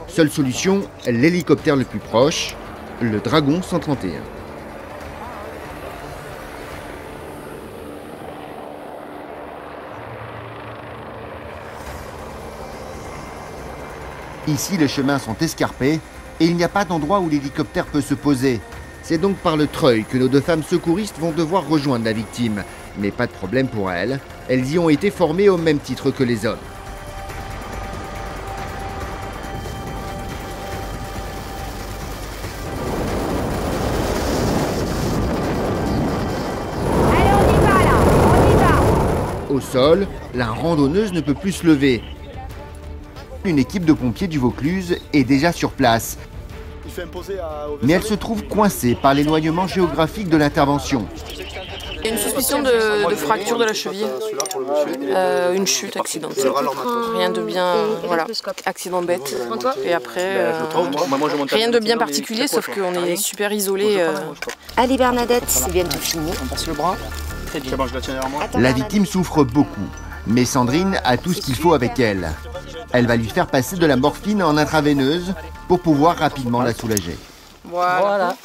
A: Seule solution, l'hélicoptère le plus proche, le Dragon 131. Ici, les chemins sont escarpés et il n'y a pas d'endroit où l'hélicoptère peut se poser. C'est donc par le treuil que nos 2 femmes secouristes vont devoir rejoindre la victime. Mais pas de problème pour elles, elles y ont été formées au même titre que les hommes. Au sol, la randonneuse ne peut plus se lever. Une équipe de pompiers du Vaucluse est déjà sur place. Mais elle se trouve coincée par l'éloignement géographique de l'intervention.
H: Il y a une suspicion de fracture de la cheville, une chute accidentelle. Rien de bien, voilà, accident bête. Et après, rien de bien particulier, sauf qu'on est super isolé.
F: Allez Bernadette, c'est bientôt fini.
O: On passe le bras. Très bien.
A: La victime souffre beaucoup, mais Sandrine a tout ce qu'il faut avec elle. Elle va lui faire passer de la morphine en intraveineuse pour pouvoir rapidement la soulager.
H: Voilà.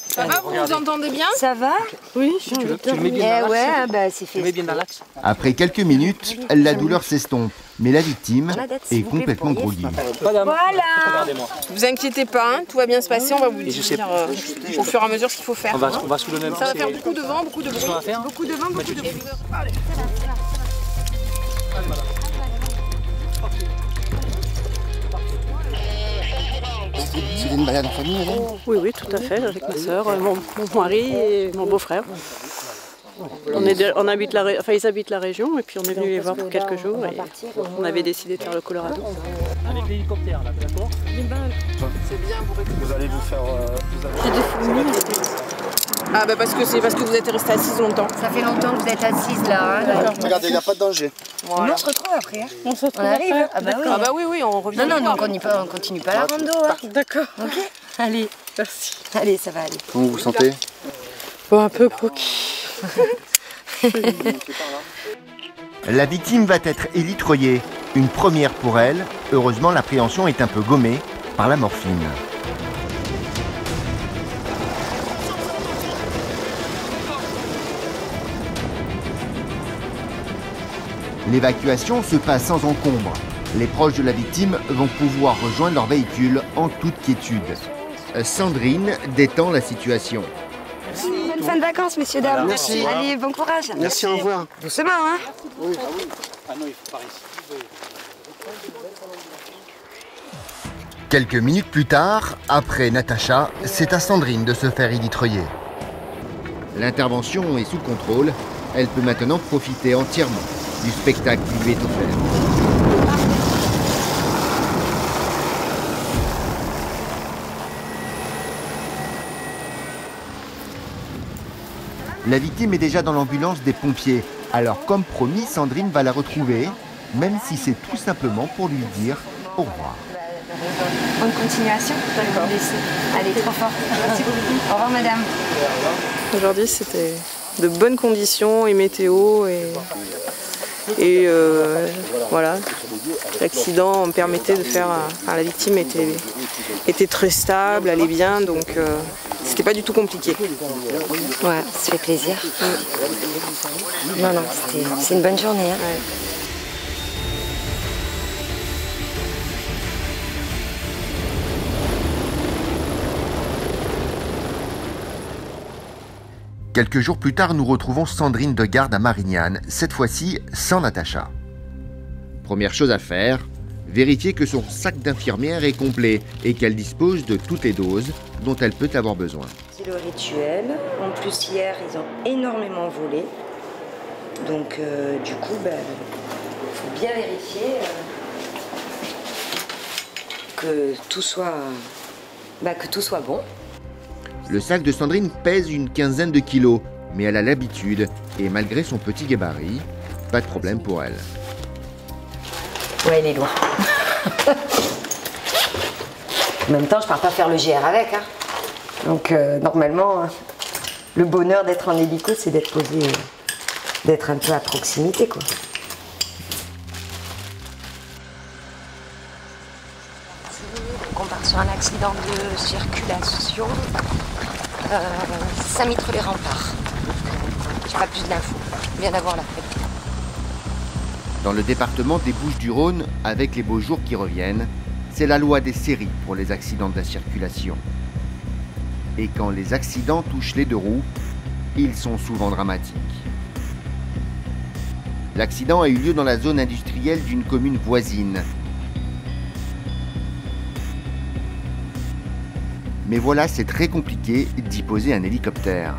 H: Ça va, vous vous entendez bien?
F: Ça va?
O: Oui, si tu le mets bien dans l'axe.
F: Ouais, c'est fait.
O: Bien dans l'axe.
A: Après quelques minutes, la douleur s'estompe, mais la victime est complètement groggy.
F: Voilà.
H: Vous inquiétez pas, hein, tout va bien se passer, on va vous dire au fur et à mesure ce qu'il faut faire.
O: On va sous le même.
H: Ça va faire beaucoup de vent, beaucoup de bruit. Beaucoup de vent, beaucoup de bruit. Allez.
O: C'est une balade en famille, là?
T: Oui, oui, tout à fait, avec ma soeur, mon mari et mon beau-frère. On habite ils habitent la région et puis on est venu les voir pour quelques jours et on avait décidé de faire le Colorado.
O: Avec l'hélicoptère, là, d'accord?
H: C'est bien pour récupérer.
O: Vous allez vous faire...
T: J'ai des fourmis.
H: Ah bah parce que vous êtes restée assise longtemps.
F: Ça fait longtemps que vous êtes assise là. Hein,
K: regardez, il n'y a pas de danger.
F: Voilà. On se retrouve après.
T: On se retrouve.
F: On arrive. Ah bah oui.
H: Ah bah oui, on revient.
F: Non, donc on continue pas la rando. Hein.
T: D'accord.
F: Ok. Allez.
T: Merci.
F: Allez, ça va aller.
K: Comment vous vous sentez?
T: Bon, un peu croquis.
A: La victime va être élitreillée. Une première pour elle. Heureusement, l'appréhension est un peu gommée par la morphine. L'évacuation se passe sans encombre. Les proches de la victime vont pouvoir rejoindre leur véhicule en toute quiétude. Sandrine détend la situation.
F: Bonne fin de vacances, messieurs, dames.
K: Merci.
F: Allez, bon courage.
K: Merci, au revoir.
F: Doucement, hein.
K: Oui.
O: Ah non, il faut pas ici.
A: Quelques minutes plus tard, après Natacha, c'est à Sandrine de se faire élitreiller. L'intervention est sous contrôle. Elle peut maintenant profiter entièrement du spectacle qui lui est offert. La victime est déjà dans l'ambulance des pompiers. Alors comme promis, Sandrine va la retrouver, même si c'est tout simplement pour lui dire au revoir.
F: Bonne continuation. D'accord. Allez, trop fort. Merci beaucoup. Au revoir, madame.
H: Aujourd'hui, c'était de bonnes conditions et météo et voilà. L'accident me permettait de faire... la victime était très stable, allait bien, donc c'était pas du tout compliqué.
F: Ouais, ça fait plaisir. Non, c'est une bonne journée. Hein.
H: Ouais.
A: Quelques jours plus tard, nous retrouvons Sandrine de garde à Marignane, cette fois-ci sans Natacha. Première chose à faire, vérifier que son sac d'infirmière est complet et qu'elle dispose de toutes les doses dont elle peut avoir besoin.
F: C'est le rituel. En plus, hier, ils ont énormément volé. Donc, du coup, faut bien vérifier que tout soit bon.
A: Le sac de Sandrine pèse une quinzaine de kilos, mais elle a l'habitude et malgré son petit gabarit, pas de problème pour elle.
F: Ouais, il est loin. En même temps, je pars pas faire le GR avec. Hein. Donc, normalement, le bonheur d'être en hélico, c'est d'être posé, d'être un peu à proximité, quoi. Donc, on part sur un accident de circulation. Saint-Mitre-les-Remparts. J'ai pas plus d'infos. Je viens d'avoir la fête.
A: Dans le département des Bouches-du-Rhône, avec les beaux jours qui reviennent, c'est la loi des séries pour les accidents de la circulation. Et quand les accidents touchent les deux roues, ils sont souvent dramatiques. L'accident a eu lieu dans la zone industrielle d'une commune voisine. Mais voilà, c'est très compliqué d'y poser un hélicoptère.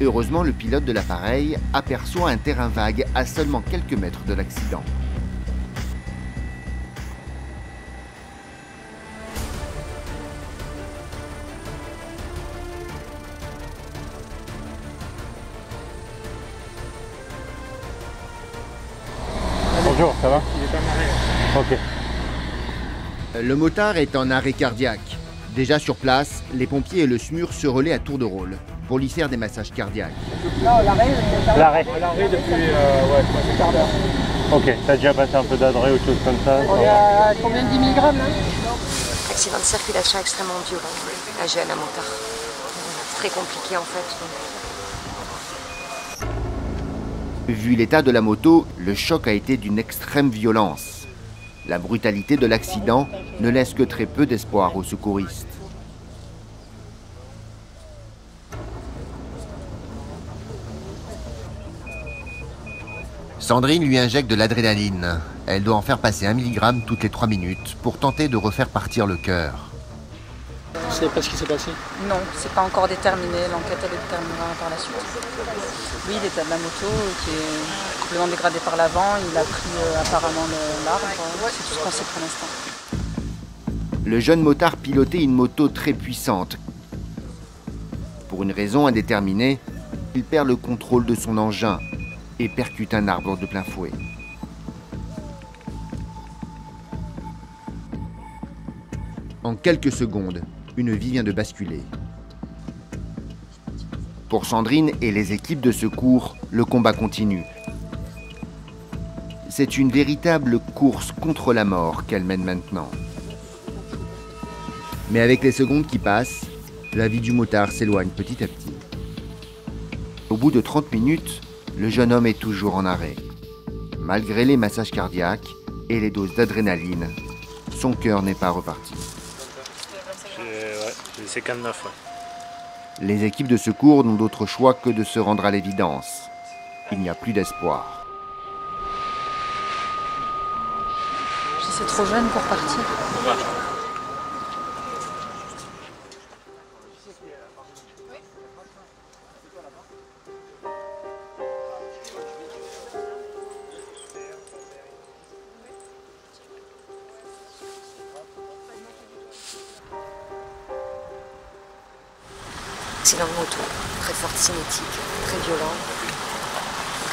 A: Heureusement, le pilote de l'appareil aperçoit un terrain vague à seulement quelques mètres de l'accident.
U: Bonjour, ça va?
A: Il est en arrêt.
U: Ok.
A: Le motard est en arrêt cardiaque. Déjà sur place, les pompiers et le SMUR se relaient à tour de rôle pour lui faire des massages cardiaques.
U: L'arrêt.
O: L'arrêt depuis un quart d'heure.
U: Ok, t'as déjà passé un peu d'adré ou autre chose comme ça?
R: On est à combien de 10 mg là?
F: Accident de circulation extrêmement violent, âgé à la motard. Très compliqué en fait.
A: Vu l'état de la moto, le choc a été d'une extrême violence. La brutalité de l'accident ne laisse que très peu d'espoir aux secouristes. Sandrine lui injecte de l'adrénaline. Elle doit en faire passer 1 mg toutes les 3 minutes pour tenter de refaire partir le cœur.
O: Vous savez pas ce qui s'est passé?
V: Non, c'est pas encore déterminé. L'enquête elle est déterminera par la suite. Oui, l'état de la moto qui est complètement dégradé par l'avant. Il a pris apparemment l'arbre. C'est tout ce qu'on sait pour l'instant.
A: Le jeune motard pilotait une moto très puissante. Pour une raison indéterminée, il perd le contrôle de son engin et percute un arbre de plein fouet. En quelques secondes, une vie vient de basculer. Pour Sandrine et les équipes de secours, le combat continue. C'est une véritable course contre la mort qu'elle mène maintenant. Mais avec les secondes qui passent, la vie du motard s'éloigne petit à petit. Au bout de 30 minutes, le jeune homme est toujours en arrêt. Malgré les massages cardiaques et les doses d'adrénaline, son cœur n'est pas reparti.
U: C'est 49, ouais.
A: Les équipes de secours n'ont d'autre choix que de se rendre à l'évidence. Il n'y a plus d'espoir.
V: C'est trop jeune pour partir.
F: Accident de moto, très forte cinétique, très violent.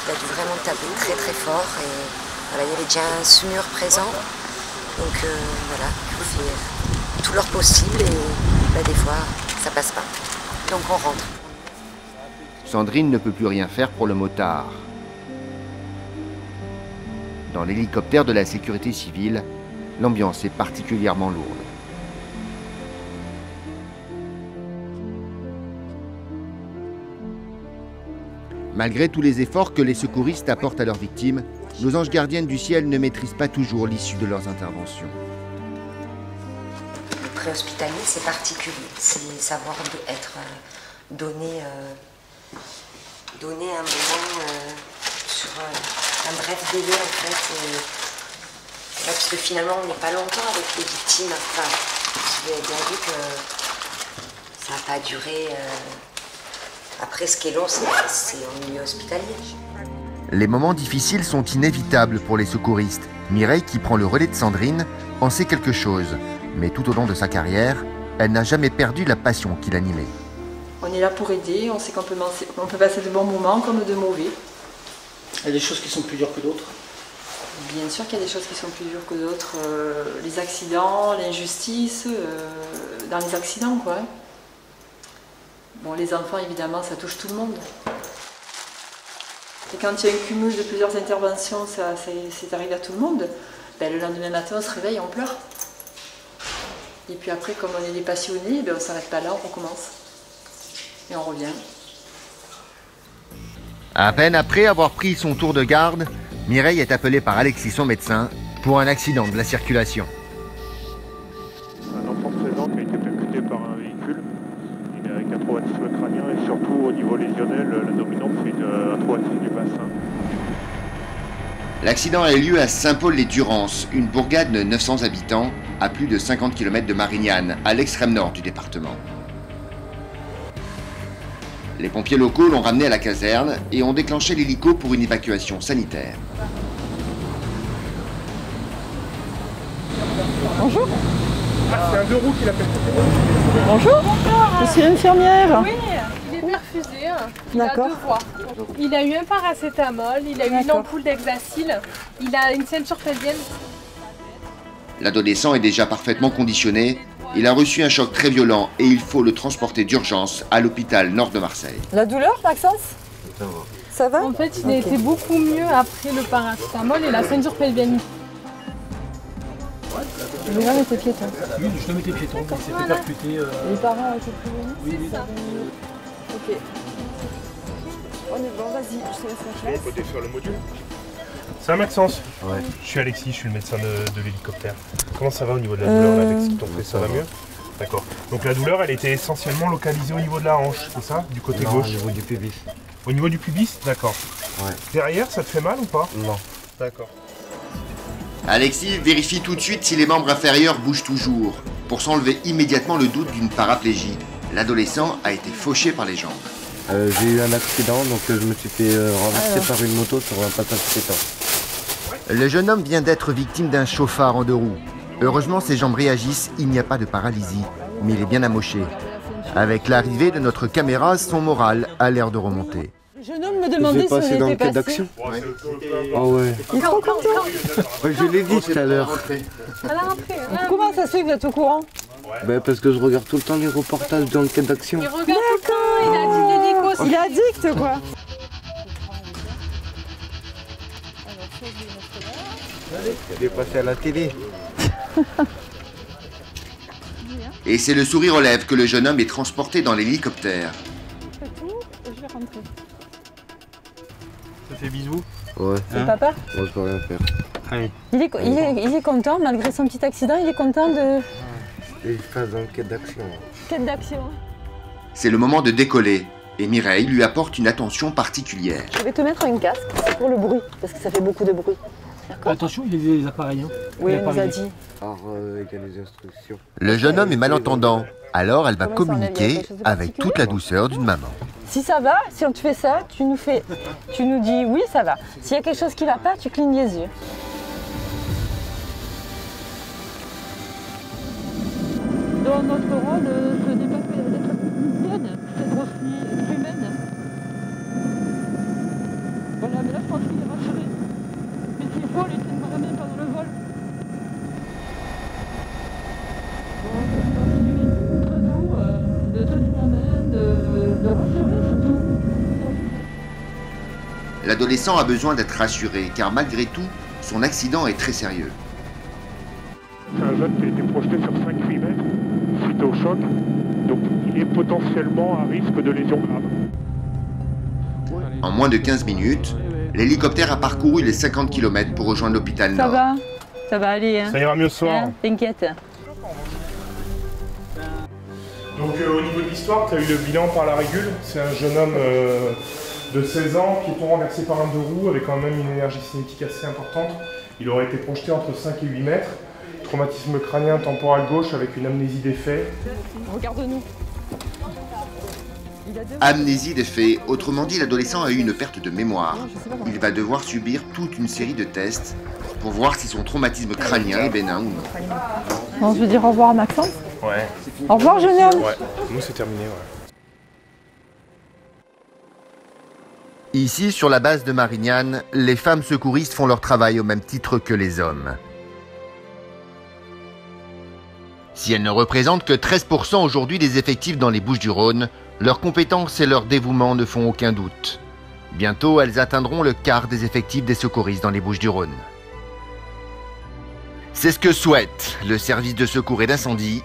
F: Il a dû vraiment taper très très fort et voilà, il y avait déjà un SMUR présent. Donc voilà, il fait tout leur possible et des fois ça passe pas. Donc on rentre.
A: Sandrine ne peut plus rien faire pour le motard. Dans l'hélicoptère de la sécurité civile, l'ambiance est particulièrement lourde. Malgré tous les efforts que les secouristes apportent à leurs victimes, nos anges gardiennes du ciel ne maîtrisent pas toujours l'issue de leurs interventions.
F: Le préhospitalier, c'est particulier. C'est savoir être donné un moment sur un bref délai en fait. Parce que finalement, on n'est pas longtemps avec les victimes. Enfin, vous avez bien vu que ça n'a pas duré. Après, ce qui est long, c'est en milieu hospitalier.
A: Les moments difficiles sont inévitables pour les secouristes. Mireille, qui prend le relais de Sandrine, en sait quelque chose. Mais tout au long de sa carrière, elle n'a jamais perdu la passion qui l'animait.
V: On est là pour aider, on sait qu'on peut passer de bons moments comme de mauvais.
O: Il y a des choses qui sont plus dures que d'autres.
V: Bien sûr qu'il y a des choses qui sont plus dures que d'autres. Les accidents, l'injustice, dans les accidents quoi. Bon, les enfants, évidemment, ça touche tout le monde. Et quand il y a un cumul de plusieurs interventions, c'est arrivé à tout le monde. Ben, le lendemain matin, on se réveille, on pleure. Et puis après, comme on est des passionnés, ben, on ne s'arrête pas là, on recommence. Et on revient.
A: À peine après avoir pris son tour de garde, Mireille est appelée par Alexis, son médecin, pour un accident de la circulation.
N: Un enfant de 16 ans qui a été percuté par un véhicule. Il est avec un traumatisme crânien et surtout au niveau lésionnel, la dominante c'est un traumatisme du bassin.
A: L'accident a eu lieu à Saint-Paul-les-Durances, une bourgade de 900 habitants, à plus de 50 km de Marignane, à l'extrême nord du département. Les pompiers locaux l'ont ramené à la caserne et ont déclenché l'hélico pour une évacuation sanitaire.
G: Bonjour.
P: Ah, c'est un 2 roues qui l'a fait.
G: Bonjour. Je suis infirmière.
I: Oui, il est perfusé. Il a
G: D'accord.
I: 2 voies. Il a eu un paracétamol, il a eu une ampoule d'hexacil, il a une ceinture pelvienne.
A: L'adolescent est déjà parfaitement conditionné. Il a reçu un choc très violent et il faut le transporter d'urgence à l'hôpital nord de Marseille.
G: La douleur, Maxence?
U: Ça va.
G: Ça va?
I: En fait, il a été beaucoup mieux après le paracétamol et la ceinture pelvienne.
G: Le gars était piéton.
O: Oui, je le mettais piéton, il s'est fait percuter.
G: Les parents étaient prévenus?
O: Oui, oui.
G: Ok. On est bon, vas-y, je te laisse la place.
P: On peut défaire le module. C'est un Maxence.
U: Ouais.
P: Je suis Alexis, je suis le médecin de l'hélicoptère. Comment ça va au niveau de la douleur là, avec ce qu'ils t'ont fait? Ça va mieux? D'accord. Donc la douleur, elle était essentiellement localisée au niveau de la hanche, c'est ça? Du côté gauche?
U: Au niveau du pubis.
P: Au niveau du pubis? D'accord.
U: Ouais.
P: Derrière, ça te fait mal ou pas?
U: Non.
P: D'accord.
A: Alexis vérifie tout de suite si les membres inférieurs bougent toujours. Pour s'enlever immédiatement le doute d'une paraplégie, l'adolescent a été fauché par les jambes.
U: J'ai eu un accident, donc je me suis fait renverser par une moto sur un passage piéton.
A: Le jeune homme vient d'être victime d'un chauffard en 2 roues. Heureusement, ses jambes réagissent, il n'y a pas de paralysie, mais il est bien amoché. Avec l'arrivée de notre caméra, son moral a l'air de remonter.
G: Le jeune homme me demandait si
U: passé
G: on
U: dans
G: était
U: le cadre
G: passé.
U: d'action. Ah ouais.
G: Il est trop content.
U: Ouais, je l'ai dit tout à l'heure.
G: Comment ça se fait que vous êtes au courant?
U: Ben, parce que je regarde tout le temps les reportages dans le cadre d'action.
I: Il regarde tout le temps, il a dit l'hélico.
G: Il est addict, quoi.
U: Il est passé à la télé.
A: Et c'est le sourire aux lèvres que le jeune homme est transporté dans l'hélicoptère.
G: Je vais rentrer.
P: Ça fait bisous?
U: Ouais.
G: C'est papa?
U: On peut rien faire.
P: Allez.
G: Il est content, malgré son petit accident, il est content de...
U: Et il passe dans le cadre d'action.
G: Quête d'action.
A: C'est le moment de décoller et Mireille lui apporte une attention particulière.
G: Je vais te mettre un casque, c'est pour le bruit, parce que ça fait beaucoup de bruit.
O: Attention, il y a des appareils. Hein.
G: Oui, elle nous a dit.
U: Alors, il y a les instructions.
A: Le jeune homme est malentendant, alors elle va communiquer avec toute la douceur d'une maman.
G: Si ça va, si on te fait ça, tu nous dis oui, ça va. S'il y a quelque chose qui va pas, tu clignes les yeux. Dans notre rôle, ce n'est pas d'être humaine, c'est d'être humaine. Voilà, mais là je pense qu'il est rassuré. Mais s'il faut, il ne me ramène pas dans le vol. De tout le monde, de rassurer surtout.
A: L'adolescent a besoin d'être rassuré, car malgré tout, son accident est très sérieux.
P: C'est un jeune qui a été projeté sur 5-8 mètres suite au choc, donc il est potentiellement à risque de lésion grave.
A: En moins de 15 minutes, l'hélicoptère a parcouru les 50 km pour rejoindre l'hôpital Nord.
G: Ça va aller. Hein.
P: Ça ira mieux ce soir.
G: Hein, t'inquiète.
P: Donc au niveau de l'histoire, tu as eu le bilan par la régule. C'est un jeune homme de 16 ans, piéton renversé par un 2 roues avec quand même une énergie cinétique assez importante. Il aurait été projeté entre 5 et 8 mètres. Traumatisme crânien temporal gauche avec une amnésie des faits.
G: Regarde-nous.
A: Amnésie des faits, autrement dit, l'adolescent a eu une perte de mémoire. Il va devoir subir toute une série de tests pour voir si son traumatisme crânien est bénin ou non.
G: Bon, je veux dire au revoir à Maxence.
P: Ouais.
G: Au revoir, jeune homme.
P: Ouais, nous c'est terminé, ouais.
A: Ici, sur la base de Marignane, les femmes secouristes font leur travail au même titre que les hommes. Si elles ne représentent que 13% aujourd'hui des effectifs dans les Bouches-du-Rhône, leurs compétences et leur dévouement ne font aucun doute. Bientôt, elles atteindront le quart des effectifs des secouristes dans les Bouches-du-Rhône. C'est ce que souhaite le service de secours et d'incendie